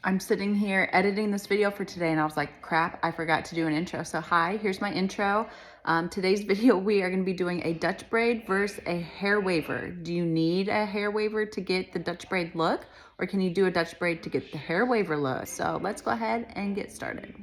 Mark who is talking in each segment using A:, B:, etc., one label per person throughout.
A: I'm sitting here editing this video for today and I was like, crap, I forgot to do an intro. So hi, here's my intro. Today's video, we are gonna be doing a Dutch braid versus a hair waver. Do you need a hair waver to get the Dutch braid look, or can you do a Dutch braid to get the hair waver look? So let's go ahead and get started.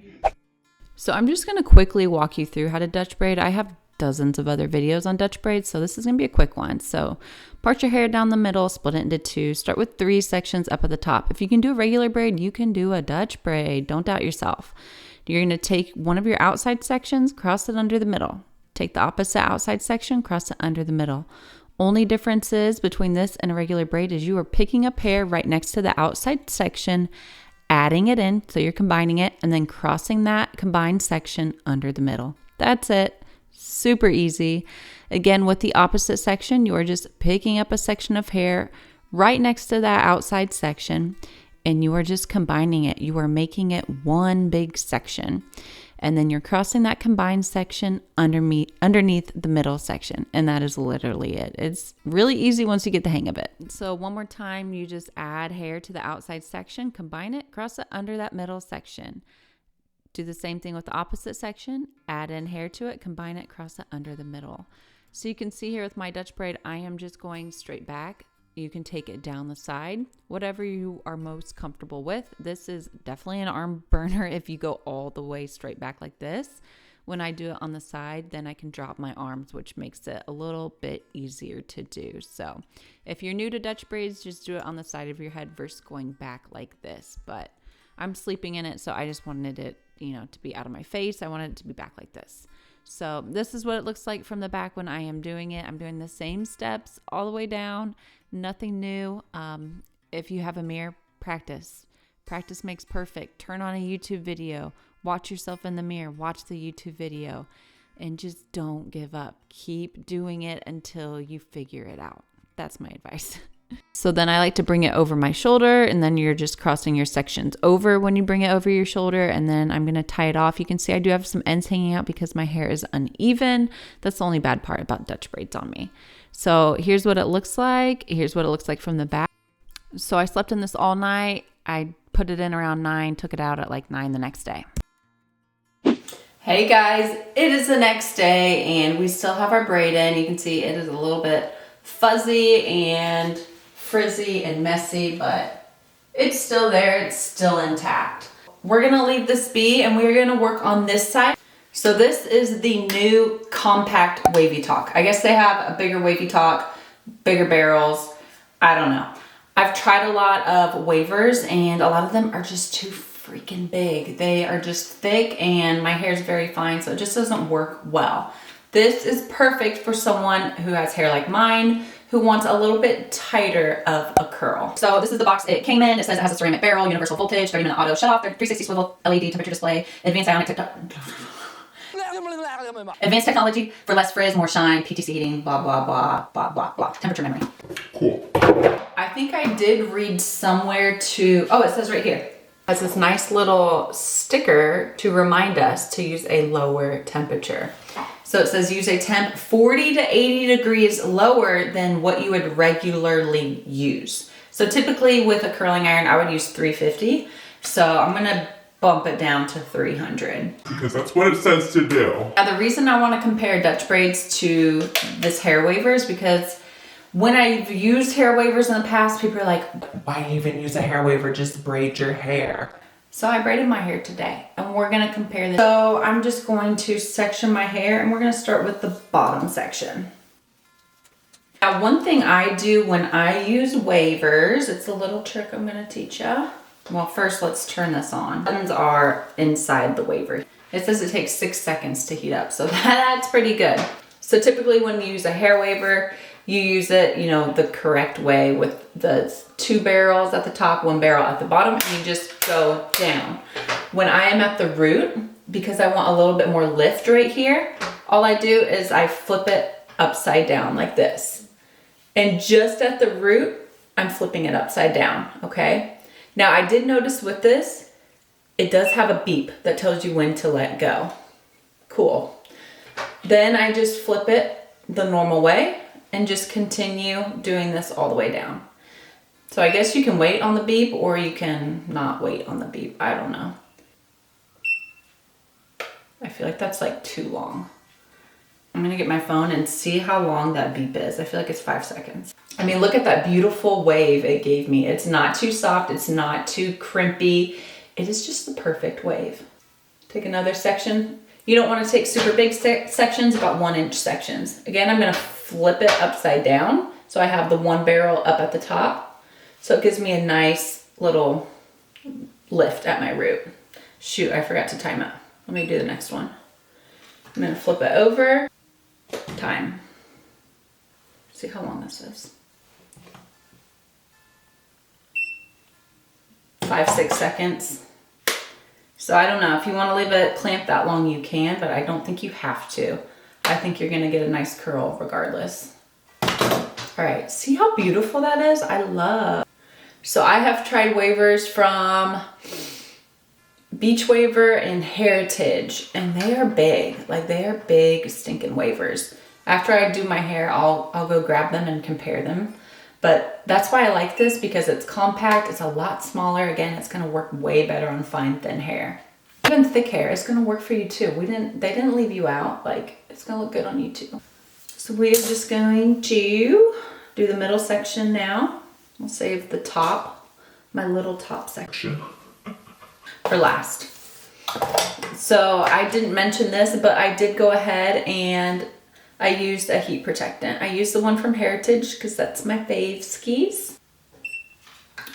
A: So I'm just gonna quickly walk you through how to Dutch braid. I have dozens of other videos on Dutch braids, so this is gonna be a quick one. So part your hair down the middle, split it into two, start with 3 sections up at the top. If you can do a regular braid, you can do a Dutch braid. Don't doubt yourself. You're gonna take one of your outside sections, cross it under the middle. Take the opposite outside section, cross it under the middle. Only difference is between this and a regular braid is you are picking up hair right next to the outside section, adding it in, so you're combining it, and then crossing that combined section under the middle. That's it. Super easy. Again, with the opposite section, you are just picking up a section of hair right next to that outside section, and you are just combining it. You are making it one big section, and then you're crossing that combined section underneath the middle section, and that is literally it. It's really easy once you get the hang of it. So one more time, you just add hair to the outside section, combine it, cross it under that middle section. Do the same thing with the opposite section, add in hair to it, combine it, cross it under the middle. So you can see here with my Dutch braid, I am just going straight back. You can take it down the side, whatever you are most comfortable with. This is definitely an arm burner if you go all the way straight back like this. When I do it on the side, then I can drop my arms, which makes it a little bit easier to do. So if you're new to Dutch braids, just do it on the side of your head versus going back like this. But I'm sleeping in it, so I just wanted it, to be out of my face. I wanted it to be back like this. So this is what it looks like from the back when I am doing it. I'm doing the same steps all the way down, nothing new. If you have a mirror, practice. Practice makes perfect. Turn on a YouTube video, watch yourself in the mirror, watch the YouTube video, and just don't give up. Keep doing it until you figure it out. That's my advice. So then I like to bring it over my shoulder, and then you're just crossing your sections over when you bring it over your shoulder, and then I'm going to tie it off. You can see I do have some ends hanging out because my hair is uneven. That's the only bad part about Dutch braids on me. So here's what it looks like. Here's what it looks like from the back. So I slept in this all night. I put it in around 9, took it out at like 9 the next day. Hey guys, it is the next day and we still have our braid in. You can see it is a little bit fuzzy and frizzy and messy, but it's still there, it's still intact. We're gonna leave this be and we're gonna work on this side. So this is the new compact wavy talk. I guess they have a bigger wavy talk, bigger barrels, I don't know. I've tried a lot of wavers and a lot of them are just too freaking big. They are just thick and my hair is very fine, so it just doesn't work well. This is perfect for someone who has hair like mine, who wants a little bit tighter of a curl. So this is the box it came in. It says it has a ceramic barrel, universal voltage, 30-minute auto shut off, 360 swivel LED temperature display, advanced ionic advanced technology for less frizz, more shine, PTC heating, blah, blah, blah, blah, blah, blah. Temperature memory. Cool. I think I did read somewhere to, oh, it says right here. It has this nice little sticker to remind us to use a lower temperature. So it says use a temp 40 to 80 degrees lower than what you would regularly use. So typically with a curling iron, I would use 350. So I'm gonna bump it down to 300.
B: Because that's what it says to do.
A: Now the reason I wanna compare Dutch braids to this hair waver is because when I've used hair wavers in the past, people are like,
C: why even use a hair waver? Just braid your hair.
A: So I braided my hair today and we're gonna compare this. So I'm just going to section my hair and we're gonna start with the bottom section. Now one thing I do when I use wavers, it's a little trick I'm gonna teach you. Well, first let's turn this on. Buttons are inside the waver. It says it takes 6 seconds to heat up, so that's pretty good. So typically when you use a hair waver, you use it, the correct way with the 2 barrels at the top, 1 barrel at the bottom, and you just go down. When I am at the root, because I want a little bit more lift right here, all I do is I flip it upside down like this. And just at the root, I'm flipping it upside down, okay? Now I did notice with this, it does have a beep that tells you when to let go. Cool. Then I just flip it the normal way and just continue doing this all the way down. So I guess you can wait on the beep or you can not wait on the beep. I don't know. I feel like that's like too long. I'm gonna get my phone and see how long that beep is. I feel like it's 5 seconds. I mean, look at that beautiful wave it gave me. It's not too soft, it's not too crimpy. It is just the perfect wave. Take another section. You don't wanna take super big sections, about 1-inch sections. Again, I'm gonna flip it upside down. So I have the one barrel up at the top. So it gives me a nice little lift at my root. Shoot, I forgot to time it. Let me do the next one. I'm gonna flip it over. Time. See how long this is. 5, 6 seconds. So I don't know, if you wanna leave it clamped that long, you can, but I don't think you have to. I think you're gonna get a nice curl regardless. All right, see how beautiful that is? I love. So I have tried wavers from Beach Waver and Heritage, and they are big. Like, they are big stinking wavers. After I do my hair, I'll go grab them and compare them. But that's why I like this, because it's compact, it's a lot smaller. Again, it's gonna work way better on fine, thin hair. Even thick hair is gonna work for you too. They didn't leave you out. Like, it's gonna look good on you too. So we're just going to do the middle section now. We'll save the top, my little top section, for last. So I didn't mention this, but I did go ahead and I used a heat protectant. I used the one from Heritage because that's my fave skis.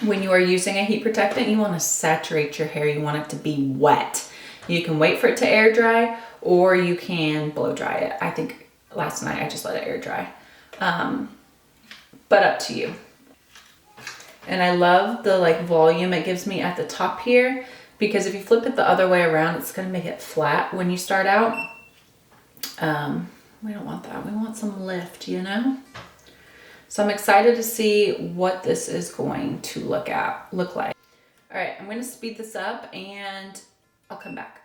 A: When you are using a heat protectant, you want to saturate your hair. You want it to be wet. You can wait for it to air dry, or you can blow dry it. I think last night I just let it air dry. But up to you. And I love the like volume it gives me at the top here, because if you flip it the other way around, it's gonna make it flat when you start out. We don't want that. We want some lift, you know? So I'm excited to see what this is going to look like. All right, I'm gonna speed this up and I'll come back.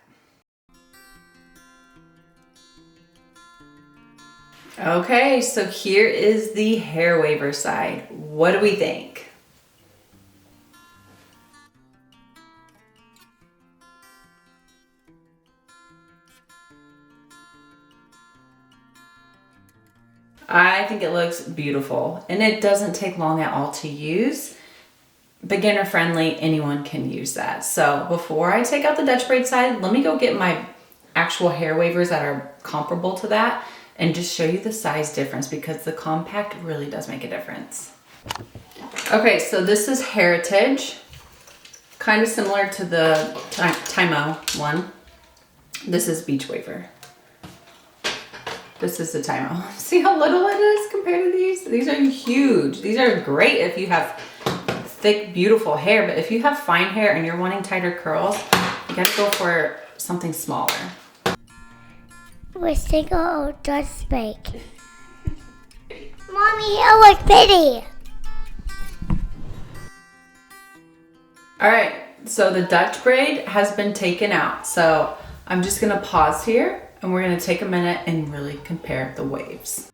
A: Okay, so here is the hair waver side. What do we think? I think it looks beautiful, and it doesn't take long at all to use. Beginner friendly, anyone can use that. So before I take out the Dutch braid side, let me go get my actual hair wavers that are comparable to that and just show you the size difference, because the compact really does make a difference. Okay, so this is Heritage, kind of similar to the Tymo one. This is Beach Waver. This is the tymo. See how little it is compared to these? These are huge. These are great if you have thick, beautiful hair, but if you have fine hair and you're wanting tighter curls, you gotta go for something smaller.
D: We're single dutchbraid. Mommy, hair looks pretty.
A: All right, so the Dutch braid has been taken out. So I'm just gonna pause here and we're gonna take a minute and really compare the waves.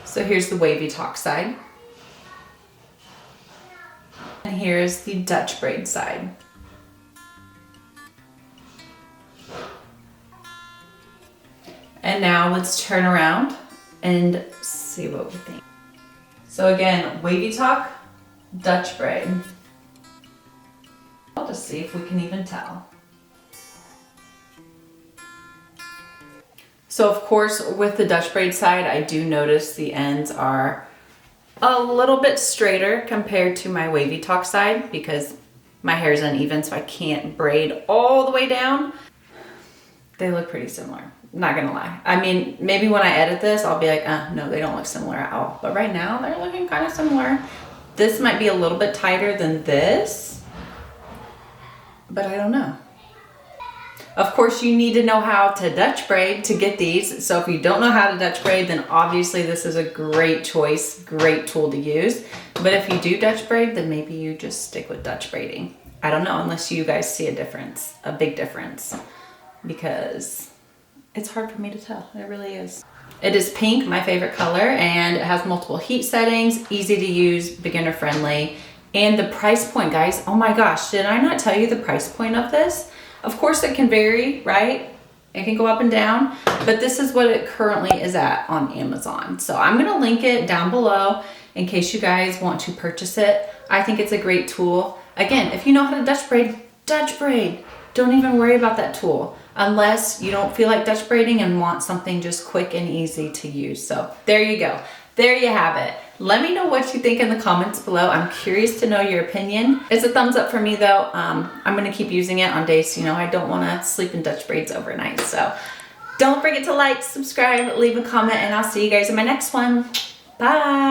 A: So here's the wavy talk side. And here's the Dutch braid side. And now let's turn around and see what we think. So again, wavy talk, Dutch braid. I'll just see if we can even tell. So of course, with the Dutch braid side, I do notice the ends are a little bit straighter compared to my wavy talk side, because my hair is uneven, so I can't braid all the way down. They look pretty similar, not gonna lie. I mean, maybe when I edit this, I'll be like, no, they don't look similar at all. But right now, they're looking kind of similar. This might be a little bit tighter than this, but I don't know. Of course, you need to know how to Dutch braid to get these. So if you don't know how to Dutch braid, then obviously this is a great choice, great tool to use. But if you do Dutch braid, then maybe you just stick with Dutch braiding. I don't know, unless you guys see a difference, a big difference, because it's hard for me to tell. It really is. It is pink, my favorite color, and it has multiple heat settings, easy to use, beginner friendly. And the price point, guys, oh my gosh, did I not tell you the price point of this? Of course it can vary, right? It can go up and down, but this is what it currently is at on Amazon. So I'm gonna link it down below in case you guys want to purchase it. I think it's a great tool. Again, if you know how to Dutch braid, Dutch braid. Don't even worry about that tool unless you don't feel like Dutch braiding and want something just quick and easy to use. So there you go. There you have it. Let me know what you think in the comments below. I'm curious to know your opinion. It's a thumbs up for me though. I'm gonna keep using it on days, you know, I don't wanna sleep in Dutch braids overnight. So don't forget to like, subscribe, leave a comment, and I'll see you guys in my next one. Bye.